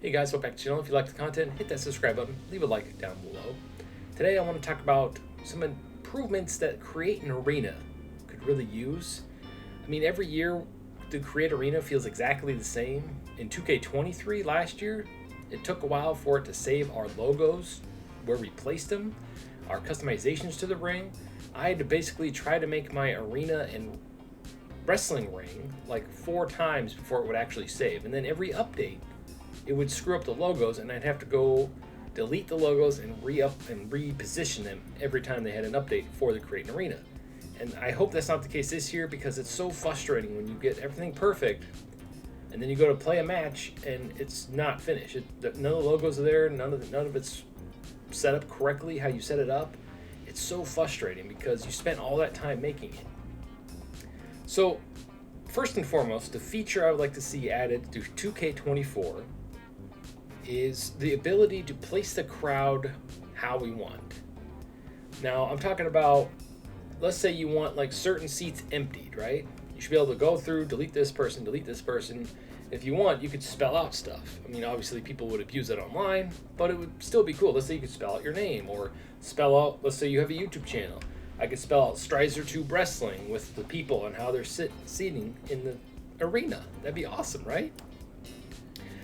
Hey guys, welcome back to the channel. If you like the content, hit that subscribe button, leave a like down below. Today I want to talk about some improvements that Create an Arena could really use. I mean, every year the Create Arena feels exactly the same. In 2K23 last year, it took a while for it to save our logos, where we placed them, our customizations to the ring. I had to basically try to make my arena and wrestling ring like 4 times before it would actually save. And then every update, it would screw up the logos, and I'd have to go delete the logos and reposition them every time they had an update for the Create an Arena. And I hope that's not the case this year, because it's so frustrating when you get everything perfect and then you go to play a match and it's not finished. None of the logos are there, none of it's set up correctly how you set it up. It's so frustrating because you spent all that time making it. So first and foremost, the feature I would like to see added to 2K24 is the ability to place the crowd how we want. Now, I'm talking about, let's say you want like certain seats emptied, right? You should be able to go through, delete this person. If you want, you could spell out stuff. I mean, obviously people would abuse it online, but it would still be cool. Let's say you could spell out your name, or spell out, let's say you have a YouTube channel. I could spell out Strizer Tube Wrestling with the people and how they're seating in the arena. That'd be awesome, right?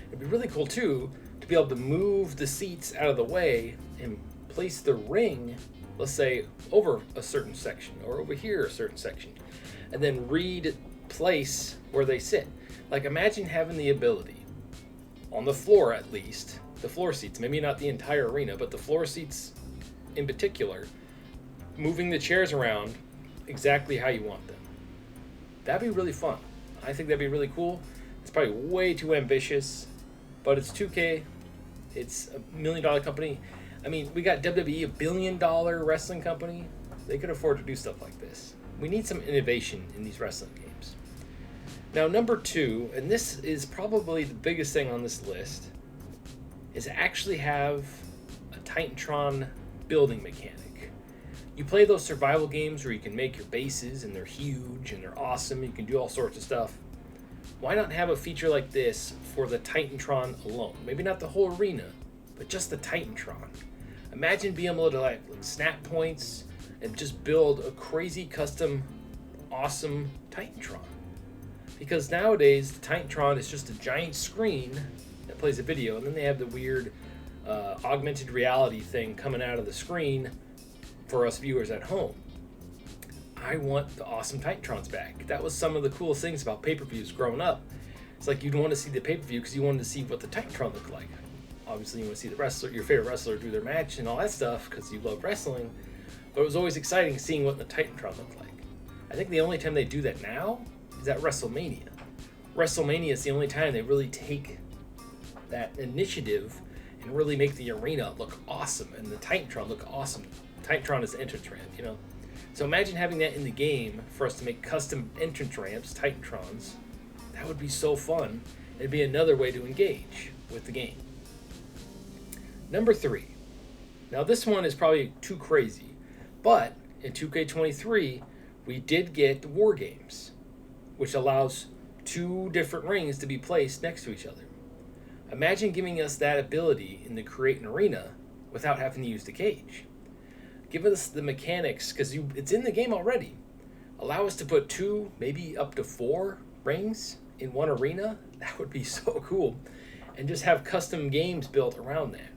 It'd be really cool too to be able to move the seats out of the way and place the ring, let's say, over a certain section or over here a certain section, and then read place where they sit. Like, imagine having the ability on the floor, at least the floor seats, maybe not the entire arena, but the floor seats in particular, moving the chairs around exactly how you want them. That'd be really fun. I think that'd be really cool. It's probably way too ambitious, but it's 2K. It's $1 million company. I mean, we got WWE, $1 billion wrestling company. They could afford to do stuff like this. We need some innovation in these wrestling games. Now, number 2, and this is probably the biggest thing on this list, is actually have a Titantron building mechanic. You play those survival games where you can make your bases and they're huge and they're awesome. You can do all sorts of stuff. Why not have a feature like this for the Titantron alone? Maybe not the whole arena, but just the Titantron. Imagine being able to like snap points and just build a crazy custom, awesome Titantron. Because nowadays the Titantron is just a giant screen that plays a video, and then they have the weird augmented reality thing coming out of the screen for us viewers at home. I want the awesome Titantrons back. That was some of the coolest things about pay-per-views growing up. It's like you'd want to see the pay-per-view because you wanted to see what the Titantron looked like. Obviously, you want to see the wrestler, your favorite wrestler, do their match and all that stuff because you love wrestling. But it was always exciting seeing what the Titantron looked like. I think the only time they do that now is at WrestleMania. WrestleMania is the only time they really take that initiative and really make the arena look awesome and the Titantron look awesome. Titantron is the entrance ramp, you know. So imagine having that in the game for us to make custom entrance ramps, Titantrons. That would be so fun. It'd be another way to engage with the game. Number 3. Now this one is probably too crazy, but in 2K23 we did get War Games, which allows 2 different rings to be placed next to each other. Imagine giving us that ability in the Create an Arena without having to use the cage. Give us the mechanics, because it's in the game already. Allow us to put 2, maybe up to 4 rings in one arena. That would be so cool. And just have custom games built around that.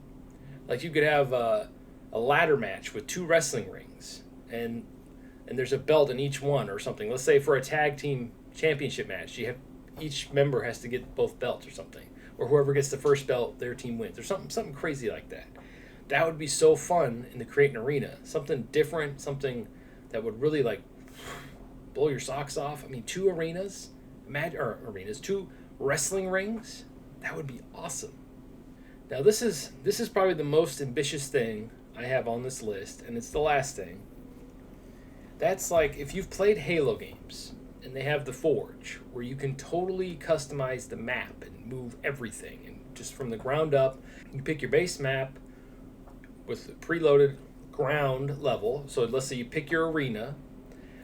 Like you could have a ladder match with 2 wrestling rings, and there's a belt in each one or something. Let's say for a tag team championship match, you have each member has to get both belts or something. Or whoever gets the first belt, their team wins. Or something crazy like that. That would be so fun in the Create an Arena. Something different, something that would really like blow your socks off. I mean, 2 arenas, 2 wrestling rings. That would be awesome. Now this is probably the most ambitious thing I have on this list, and it's the last thing. That's like if you've played Halo games and they have the Forge, where you can totally customize the map and move everything, and just from the ground up, you pick your base map with the preloaded ground level. So let's say you pick your arena,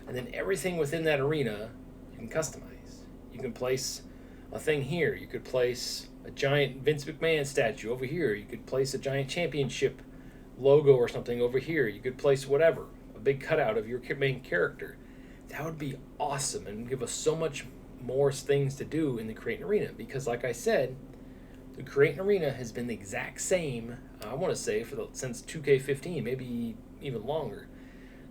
and then everything within that arena you can customize. You can place a thing here. You could place a giant Vince McMahon statue over here. You could place a giant championship logo or something over here. You could place whatever, a big cutout of your main character. That would be awesome and give us so much more things to do in the Create an Arena, because like I said, the Create an Arena has been the exact same, I want to say, since 2K15, maybe even longer.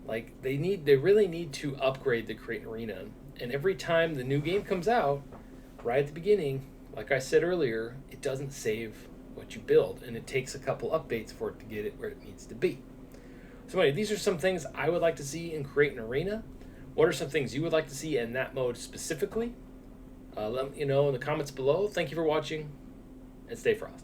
Like they really need to upgrade the Create an Arena, and every time the new game comes out, right at the beginning, like I said earlier, it doesn't save what you build, and it takes a couple updates for it to get it where it needs to be. So anyway, these are some things I would like to see in Create an Arena. What are some things you would like to see in that mode specifically? Let me know in the comments below. Thank you for watching, and stay frosty.